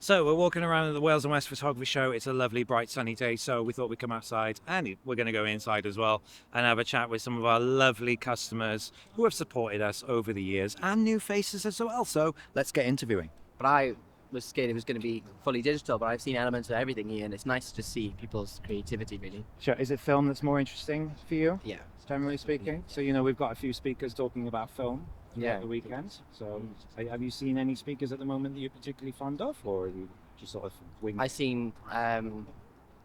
So we're walking around at the Wales West Photography Show. It's a lovely, bright, sunny day, so we thought we'd come outside, and we're going to go inside as well and have a chat with some of our lovely customers who have supported us over the years, and new faces as well. So let's get interviewing. But I was scared it was going to be fully digital, but I've seen elements of everything here, and it's nice to see people's creativity, really. Sure. Is it film that's more interesting for you, Yeah. generally speaking? So, we've got a few speakers talking about film. The weekend. So, have you seen any speakers at the moment that you're particularly fond of, or are you just sort of winging? I've seen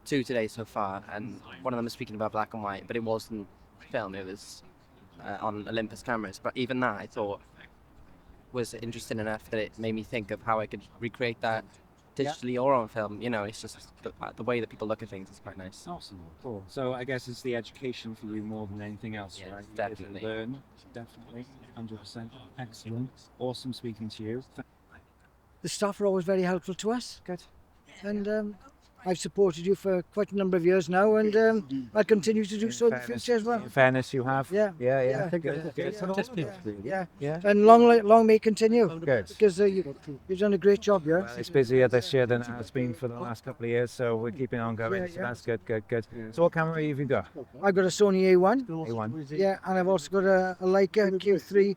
two today so far, and one of them was speaking about black and white, but it wasn't film, it was on Olympus cameras. But even that, I thought, was interesting enough that it made me think of how I could recreate that digitally or on film. It's just the way that people look at things is quite nice. Awesome, cool. So I guess it's the education for you more than anything else, Yeah, right? definitely. Learn, definitely, 100%. Excellent. Awesome speaking to you. The staff are always very helpful to us, Good. and I've supported you for quite a number of years now, and I'll continue to do so in the future as well. In fairness, you have. Yeah. Yeah. Good. Good. Yeah. And long may it continue, Good. because you've done a great job here. Well, it's busier this year than it has been for the last couple of years, so we're keeping on going. Yeah, So that's good. So what camera have you got? I've got a Sony A1, A1. yeah, and I've also got a Leica Q3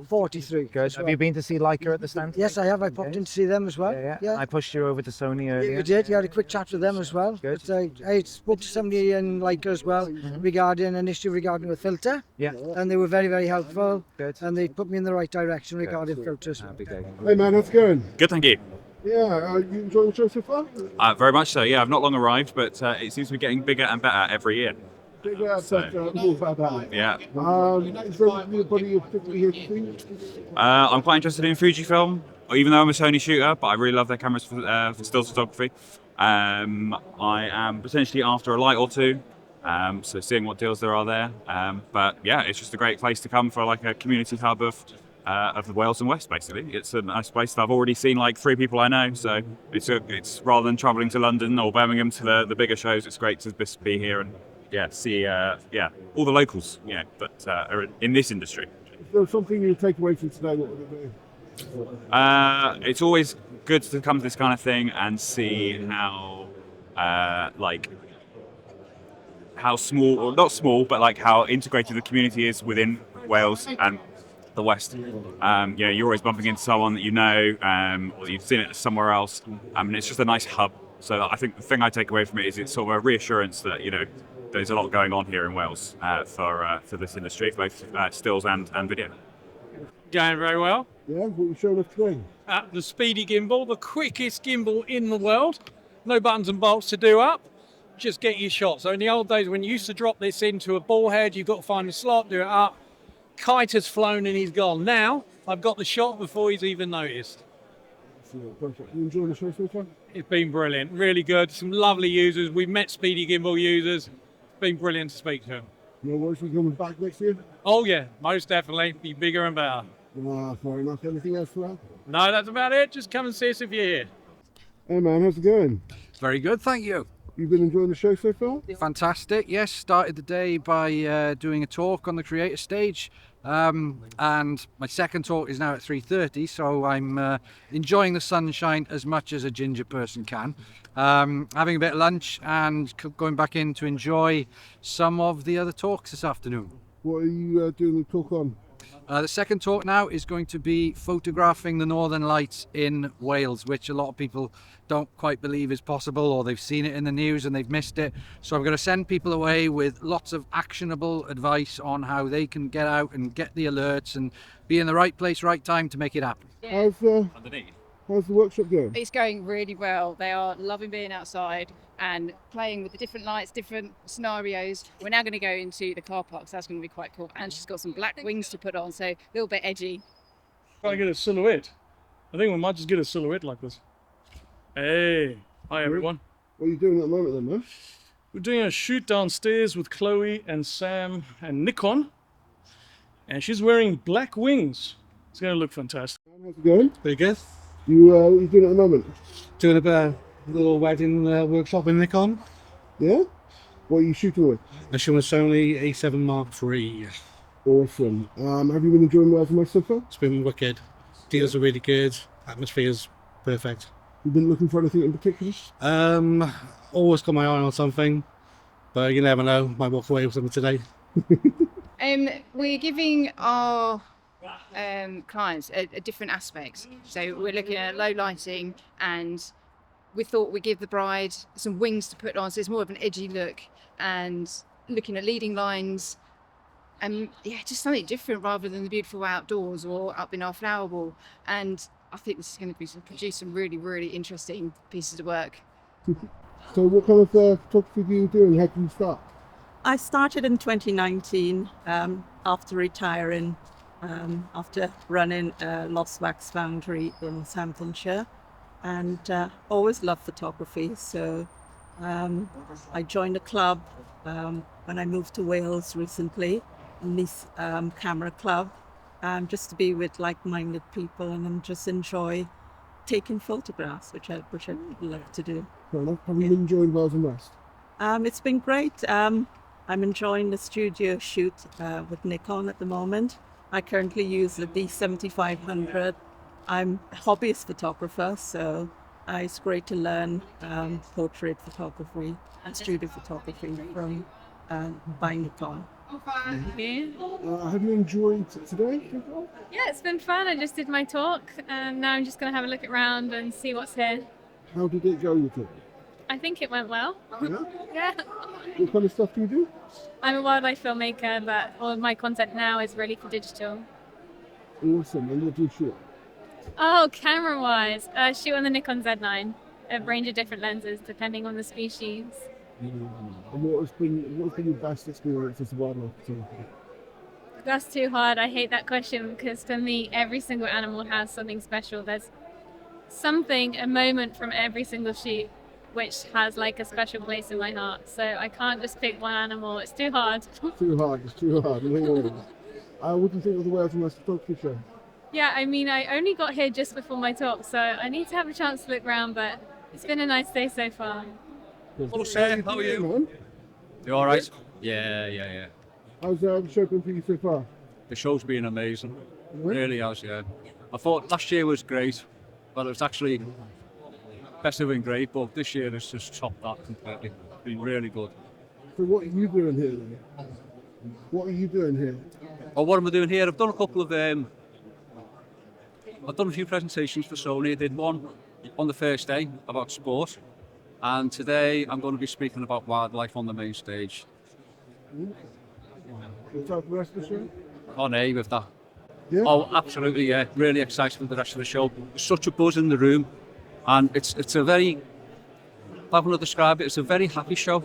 43. Good. as well. Have you been to see Leica at the stand? Yes, I have. I popped in to see them as well. Yeah. I pushed you over to Sony earlier. You did. You had a quick chat with them as well. Good. But I spoke to somebody in Leica as well regarding an issue regarding the filter. Yeah. And they were very, very helpful. Good. And they put me in the right direction regarding filters. Happy day. Hey man, how's it going? Good, thank you. Yeah, are you enjoying the show so far? Very much so. Yeah, I've not long arrived, but it seems to be getting bigger and better every year. Yeah, but more about that. Yeah. Is there anybody you're particularly here to see? I'm quite interested in Fujifilm, even though I'm a Sony shooter, but I really love their cameras for still photography. I am potentially after a light or two, so seeing what deals there are there. But yeah, it's just a great place to come for like a community hub of the Wales and West, basically. It's a nice place that I've already seen like 3 people I know, so it's rather than travelling to London or Birmingham to the bigger shows, it's great to just be here and see all the locals, that are in this industry. If there was something you would take away from today, what would it be? It's always good to come to this kind of thing and see how small, or not small, but like how integrated the community is within Wales and the West. You're always bumping into someone that you know, or you've seen it somewhere else, and it's just a nice hub. So I think the thing I take away from it is it's sort of a reassurance that there's a lot going on here in Wales for this industry, both stills and video. Going very well. Yeah, what are you showing us today? The Speedy Gimbal, the quickest gimbal in the world. No buttons and bolts to do up, just get your shot. So in the old days when you used to drop this into a ball head, you've got to find the slot, do it up. Kite has flown and he's gone. Now, I've got the shot before he's even noticed. Perfect. You enjoying the show so far? It's been brilliant, really good. Some lovely users. We've met Speedy Gimbal users. It's been brilliant to speak to them. No worries, we're coming back next year? Oh yeah, most definitely. Be bigger and better. Fair enough. Anything else for that? No, that's about it. Just come and see us if you're here. Hey man, how's it going? Very good, thank you. You've been enjoying the show so far? Fantastic. Yes, started the day by doing a talk on the creator stage, and my second talk is now at 3:30, so I'm enjoying the sunshine as much as a ginger person can. Having a bit of lunch and going back in to enjoy some of the other talks this afternoon. What are you doing the talk on? The second talk now is going to be photographing the Northern Lights in Wales, which a lot of people don't quite believe is possible, or they've seen it in the news and they've missed it. So I'm going to send people away with lots of actionable advice on how they can get out and get the alerts and be in the right place, right time to make it happen. How's the workshop going? It's going really well. They are loving being outside and playing with the different lights, different scenarios. We're now going to go into the car park, so that's going to be quite cool. And she's got some black wings to put on, so a little bit edgy. Trying to get a silhouette. I think we might just get a silhouette like this. Hey, hi everyone. What are you doing at the moment then, man? We're doing a shoot downstairs with Chloe and Sam and Nikon. And she's wearing black wings. It's going to look fantastic. How's it going? Very good. What are you doing at the moment? Doing a little wedding workshop in Nikon. Yeah? What are you shooting with? I'm shooting a Sony A7 Mark III. Awesome. Have you been enjoying Wales and West so far? It's been wicked. Deals are really good. Atmosphere's perfect. You been looking for anything in particular? Always got my eye on something, but you never know. Might walk away with something today. We're giving our clients a different aspects. So we're looking at low lighting, and we thought we'd give the bride some wings to put on, so it's more of an edgy look, and looking at leading lines, and just something different rather than the beautiful outdoors or up in our flower wall. And I think this is going to produce some really, really interesting pieces of work. So what kind of photography do you do and how did you start? I started in 2019 after retiring, after running a lost wax foundry in Southamptonshire, and always loved photography. So I joined a club when I moved to Wales recently, in this camera club, just to be with like-minded people and then just enjoy taking photographs, which I love to do. Fair enough. Have you been enjoying Wales and West? It's been great. I'm enjoying the studio shoot with Nikon at the moment. I currently use the D7500. I'm a hobbyist photographer, so it's great to learn portrait photography and studio photography from by Nikon. Have you enjoyed today? Yeah, it's been fun. I just did my talk, and now I'm just going to have a look around and see what's here. How did it go with it? I think it went well. Yeah? Yeah. What kind of stuff do you do? I'm a wildlife filmmaker, but all of my content now is really for digital. Awesome. And what do you shoot? Oh, camera-wise, shoot on the Nikon Z9. A range of different lenses depending on the species. And what's been your best experience as a wildlife photographer? That's too hard. I hate that question because for me, every single animal has something special. There's something, a moment from every single shoot, which has like a special place in my heart. So I can't just pick one animal. It's too hard. It's too hard. What do you think of the Wales West Photography Show? Yeah, I mean, I only got here just before my talk, so I need to have a chance to look around, but it's been a nice day so far. Hello, sir. How are you? Man? You all right? Yeah. How's the show been for you so far? The show's been amazing. Really? Really has, yeah. I thought last year was great. Well, it was actually better than great, but this year it's just topped that completely. It's been really good. So what are you doing here then? What are you doing here? Oh, what am I doing here? I've done a couple of I've done a few presentations for Sony. I did one on the first day about sport, and today I'm going to be speaking about wildlife on the main stage. What's the rest of the show? On A with that. Yeah? Oh, absolutely, yeah. Really excited for the rest of the show. There's such a buzz in the room, and it's a very, how can I describe it? It's a very happy show.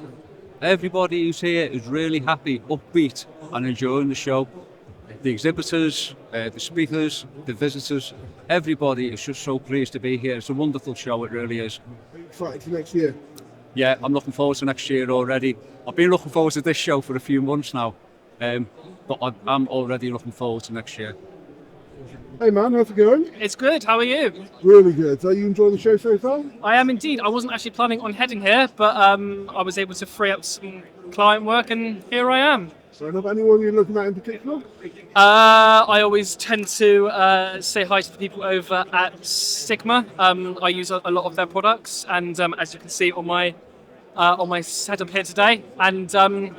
Everybody who's here is really happy, upbeat, and enjoying the show. The exhibitors, the speakers, the visitors, everybody is just so pleased to be here. It's a wonderful show, it really is. Are you excited for next year? Yeah, I'm looking forward to next year already. I've been looking forward to this show for a few months now, but I'm already looking forward to next year. Hey man, how's it going? It's good, how are you? Really good. Are you enjoying the show so far? I am indeed. I wasn't actually planning on heading here, but I was able to free up some client work, and here I am. So, anyone you're looking at in particular? I always tend to say hi to the people over at Sigma. I use a lot of their products, and as you can see on my setup here today, and they're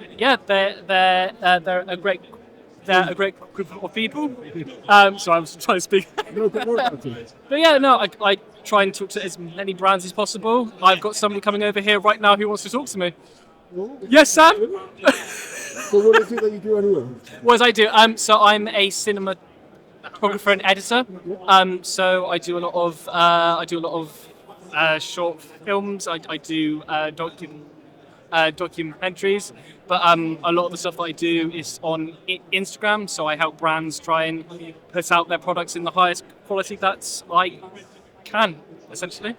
a great group of people. So I was trying to speak. But yeah, no, I try and talk to as many brands as possible. I've got somebody coming over here right now who wants to talk to me. Yes, Sam. So what is it that you do anyway? What do I do? So I'm a cinematographer and editor. So I do a lot of short films. I do documentaries, but a lot of the stuff that I do is on Instagram. So I help brands try and put out their products in the highest quality that I can, essentially.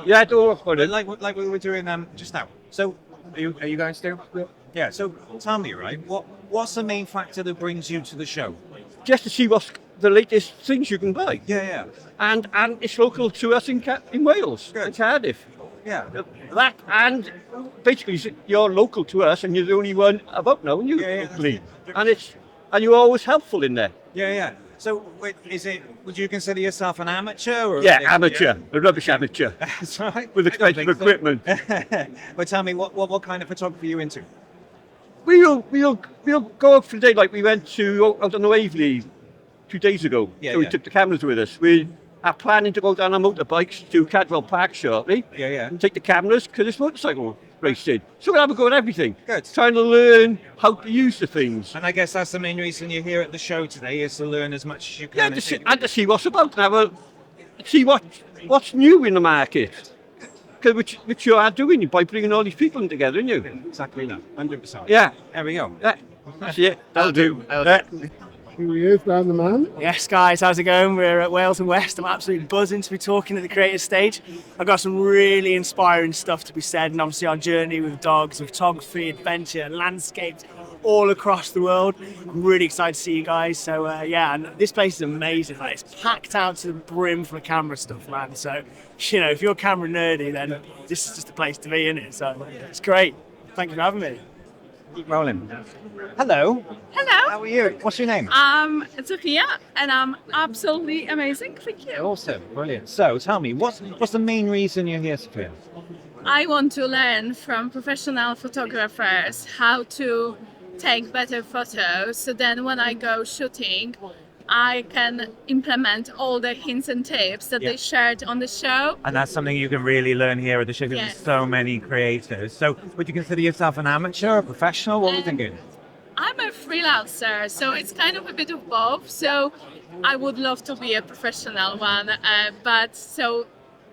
Yeah, like we were doing just now. So, are you guys do? Yeah. So, tell me, right? What's the main factor that brings you to the show? Just to see what's the latest things you can buy. Yeah. And it's local to us in Wales, in Cardiff. Yeah. That, and basically you're local to us, and you're the only one about now, and locally. And you're always helpful in there. Yeah. So, would you consider yourself an amateur? Or Yeah, amateur, a rubbish amateur. That's right. With expensive equipment. Well, tell me, what kind of photography are you into? We'll go out for the day, like we went to out on the Waverley 2 days ago. Yeah, so we yeah. took the cameras with us. We are planning to go down on motorbikes to Cadwell Park shortly. Yeah, yeah. And take the cameras because it's motorcycle racing. So we'll have a go at everything. Good. Trying to learn how to use the things. And I guess that's the main reason you're here at the show today, is to learn as much as you Yeah, can. to see what's about and have see what's new in the market. Which you are doing by bringing all these people in together, aren't you? Exactly that, 100%. Yeah. There we go. Yeah. That's it. That'll do. Here he is, down the man. Yes, guys, how's it going? We're at Wales West. I'm absolutely buzzing to be talking at the creative stage. I've got some really inspiring stuff to be said, and obviously our journey with dogs, photography, adventure, landscapes, all across the world. I'm really excited to see you guys. So yeah, and this place is amazing. Like, it's packed out to the brim full of camera stuff, man. So if you're camera nerdy, then this is just the place to be, isn't it? So it's great. Thank you for having me. Keep rolling. Hello. Hello. How are you? What's your name? It's Sophia, and I'm absolutely amazing. Thank you. Awesome. Brilliant. So, tell me, what's the main reason you're here, Sophia? I want to learn from professional photographers how to take better photos, so then when I go shooting, I can implement all the hints and tips that they shared on the show. And that's something you can really learn here at the show. Yes. There's so many creators. So, would you consider yourself an amateur, a professional? What are you thinking? I'm a freelancer, so it's kind of a bit of both. So I would love to be a professional one, but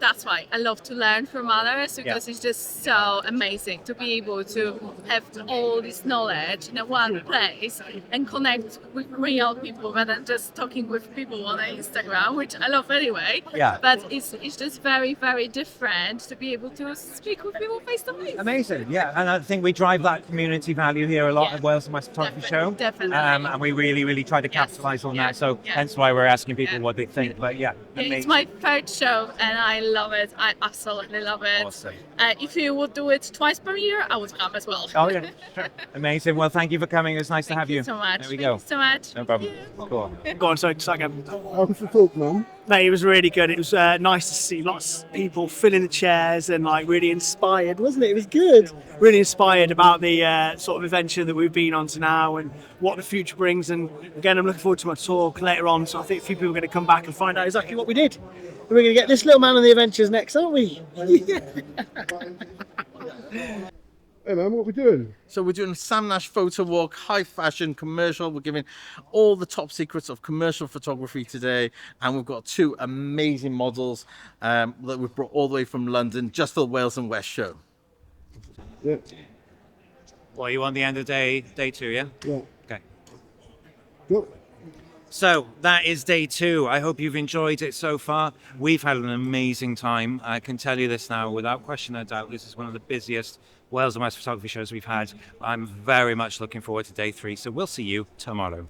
that's why I love to learn from others, because it's just so amazing to be able to have all this knowledge in one place and connect with real people rather than just talking with people on Instagram, which I love anyway. Yeah. But it's just very, very different to be able to speak with people face to face. Amazing, yeah. And I think we drive that community value here a lot at Wales West Photography Show. Definitely. And we really, really try to capitalise on that. So hence why we're asking people what they think. But yeah, amazing. It's my third show and I love it. I absolutely love it. Awesome. If you would do it twice per year, I would come as well. Oh, yeah. Amazing. Well, thank you for coming. It was nice to have you. Thank you so much. There we Thank go. you so much. No problem. Cool. Go on, sorry, start again. How was the talk, man? Mate, it was really good. It was nice to see lots of people filling the chairs and really inspired, wasn't it? It was good. Really inspired about the sort of adventure that we've been on to now and what the future brings. And again, I'm looking forward to my talk later on. So I think a few people are going to come back and find out exactly what we did. We're going to get this little man on the adventures next, aren't we? Hey man, what are we doing? So we're doing Sam Nash Photo Walk, high fashion, commercial. We're giving all the top secrets of commercial photography today. And we've got 2 amazing models that we've brought all the way from London, just for the Wales and West show. Yeah. Well, you want the end of day 2, yeah? Yeah. Okay. Yep. So that is day 2. I hope you've enjoyed it so far. We've had an amazing time. I can tell you this now without question or doubt. This is one of the busiest Wales and West photography shows we've had. I'm very much looking forward to day 3. So we'll see you tomorrow.